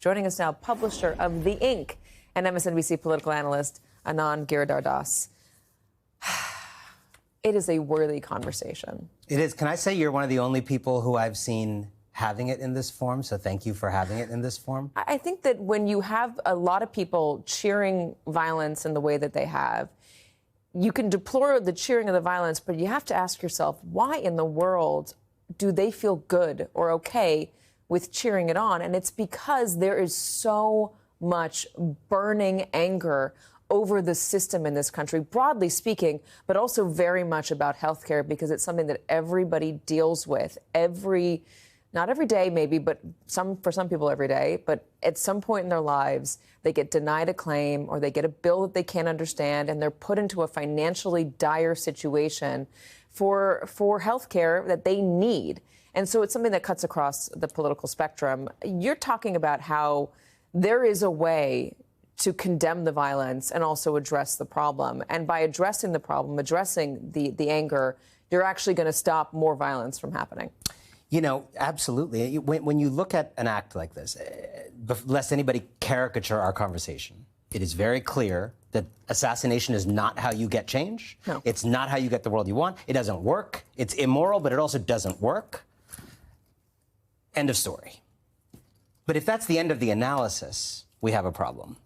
Joining us now, publisher of The Ink and MSNBC political analyst Anand Giridharadas. It is a worthy conversation. It is. Can I say you're one of the only people who I've seen having it in this form, so thank you for having it in this form. I think that when you have a lot of people cheering violence in the way that they have, you can deplore the cheering of the violence, but you have to ask yourself, why in the world do they feel good or okay with cheering it on? And it's because there is so much burning anger over the system in this country, broadly speaking, but also very much about healthcare, because it's something that everybody deals with not every day maybe, but for some people every day, but at some point in their lives, they get denied a claim or they get a bill that they can't understand, and they're put into a financially dire situation for health care that they need. And so it's something that cuts across the political spectrum. You're talking about how there is a way to condemn the violence and also address the problem. And by addressing the problem, addressing the anger, you're actually going to stop more violence from happening. You know, absolutely. When you look at an act like this, lest anybody caricature our conversation, it is very clear that assassination is not how you get change. No. It's not how you get the world you want. It doesn't work. It's immoral, but it also doesn't work. End of story. But if that's the end of the analysis, we have a problem.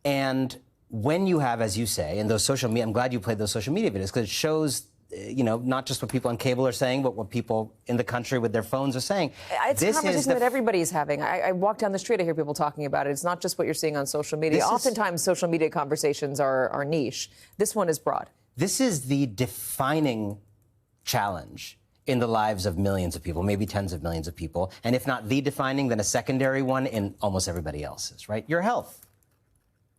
And when you have, as you say, in those social media, I'm glad you played those social media videos, because it shows, you know, not just what people on cable are saying, but what people in the country with their phones are saying. It's a conversation that everybody's having. I walk down the street, I hear people talking about it. It's not just what you're seeing on social media. Oftentimes, social media conversations are niche. This one is broad. This is the defining challenge in the lives of millions of people, maybe tens of millions of people. And if not the defining, then a secondary one in almost everybody else's, right? Your health.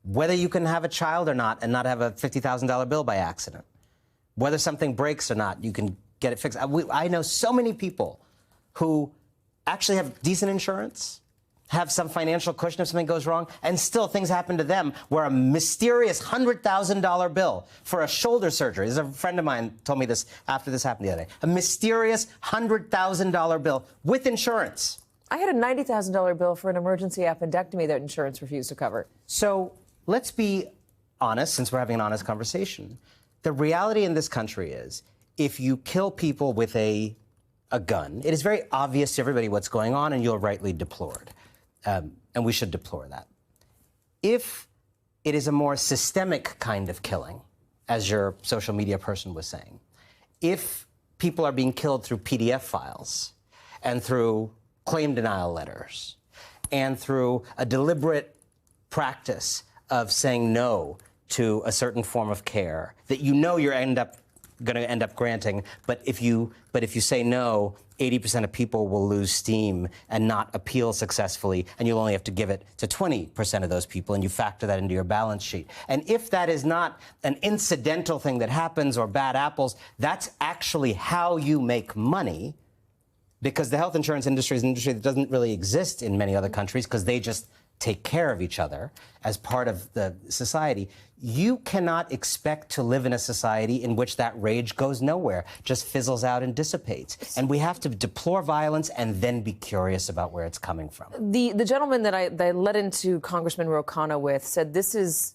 Whether you can have a child or not and not have a $50,000 bill by accident. Whether something breaks or not, you can get it fixed. I know so many people who actually have decent insurance, have some financial cushion if something goes wrong, and still things happen to them where a mysterious $100,000 bill for a shoulder surgery. There's a friend of mine told me this after this happened the other day. A mysterious $100,000 bill with insurance. I had a $90,000 bill for an emergency appendectomy that insurance refused to cover. So let's be honest, since we're having an honest conversation. The reality in this country is, if you kill people with a gun, it is very obvious to everybody what's going on, and you're rightly deplored. And we should deplore that. If it is a more systemic kind of killing, as your social media person was saying, if people are being killed through PDF files and through claim denial letters and through a deliberate practice of saying no to a certain form of care that you know you're going to end up granting, but if you say no, 80% of people will lose steam and not appeal successfully, and you'll only have to give it to 20% of those people, and you factor that into your balance sheet. And if that is not an incidental thing that happens or bad apples, that's actually how you make money, because the health insurance industry is an industry that doesn't really exist in many other countries because they just take care of each other as part of the society. You cannot expect to live in a society in which that rage goes nowhere, just fizzles out and dissipates. And we have to deplore violence and then be curious about where it's coming from. The gentleman that I led into Congressman Ro Khanna with said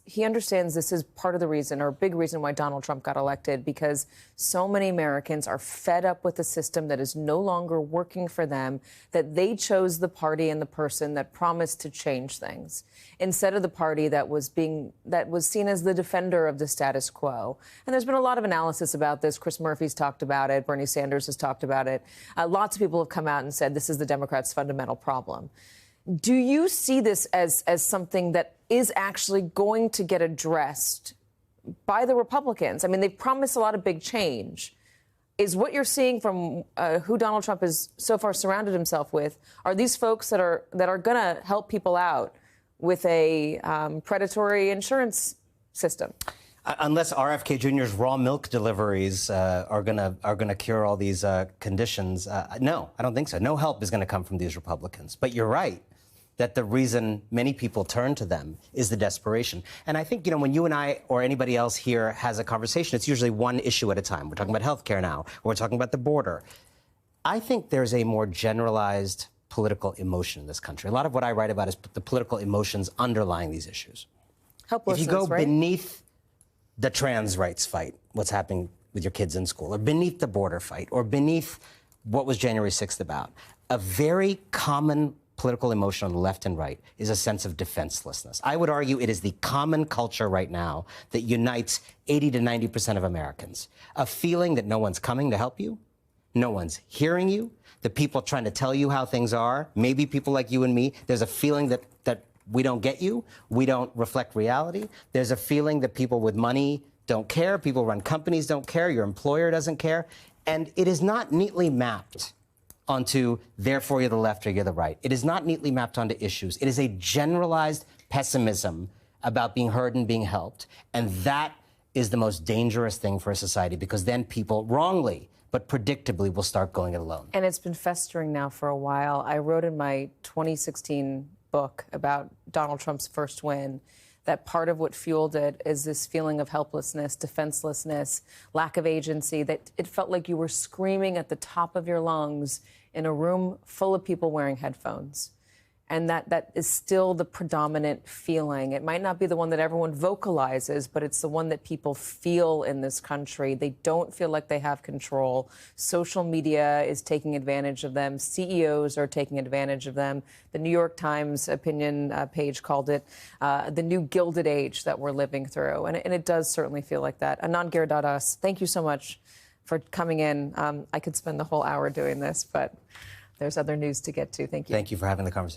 he understands this is part of the reason, or a big reason, why Donald Trump got elected, because so many Americans are fed up with a system that is no longer working for them, that they chose the party and the person that promised to change things, instead of the party that was seen as the defender of the status quo. And there's been a lot of analysis about this. Chris Murphy's talked about it. Bernie Sanders has talked about it. Lots of people have come out and said this is the Democrats' fundamental problem. Do you see this as something that is actually going to get addressed by the Republicans? I mean, they've promised a lot of big change. Is what you're seeing from who Donald Trump has so far surrounded himself with, are these folks that are going to help people out with a predatory insurance system? Unless RFK Jr.'s raw milk deliveries are gonna cure all these conditions, no, I don't think so. No help is going to come from these Republicans. But you're right that the reason many people turn to them is the desperation. And I think, you know, when you and I or anybody else here has a conversation, it's usually one issue at a time. We're talking about health care now, or we're talking about the border. I think there's a more generalized political emotion in this country. A lot of what I write about is the political emotions underlying these issues. Helplessness, if you go right? beneath the trans rights fight, what's happening with your kids in school, or beneath the border fight, or beneath what was January 6th about, a very common political emotion on the left and right is a sense of defenselessness. I would argue it is the common culture right now that unites 80 to 90% of Americans. A feeling that no one's coming to help you, no one's hearing you, the people trying to tell you how things are, maybe people like you and me, there's a feeling that we don't get you, we don't reflect reality. There's a feeling that people with money don't care, people who run companies don't care, your employer doesn't care. And it is not neatly mapped onto, therefore you're the left or you're the right. It is not neatly mapped onto issues. It is a generalized pessimism about being heard and being helped. And that is the most dangerous thing for a society, because then people wrongly but predictably will start going it alone. And it's been festering now for a while. I wrote in my 2016 book about Donald Trump's first win that part of what fueled it is this feeling of helplessness, defenselessness, lack of agency, that it felt like you were screaming at the top of your lungs in a room full of people wearing headphones. And that is still the predominant feeling. It might not be the one that everyone vocalizes, but it's the one that people feel in this country. They don't feel like they have control. Social media is taking advantage of them. CEOs are taking advantage of them. The New York Times opinion page called it the new Gilded Age that we're living through. And it does certainly feel like that. Anand Giridharadas, thank you so much for coming in. I could spend the whole hour doing this, but there's other news to get to. Thank you. Thank you for having the conversation.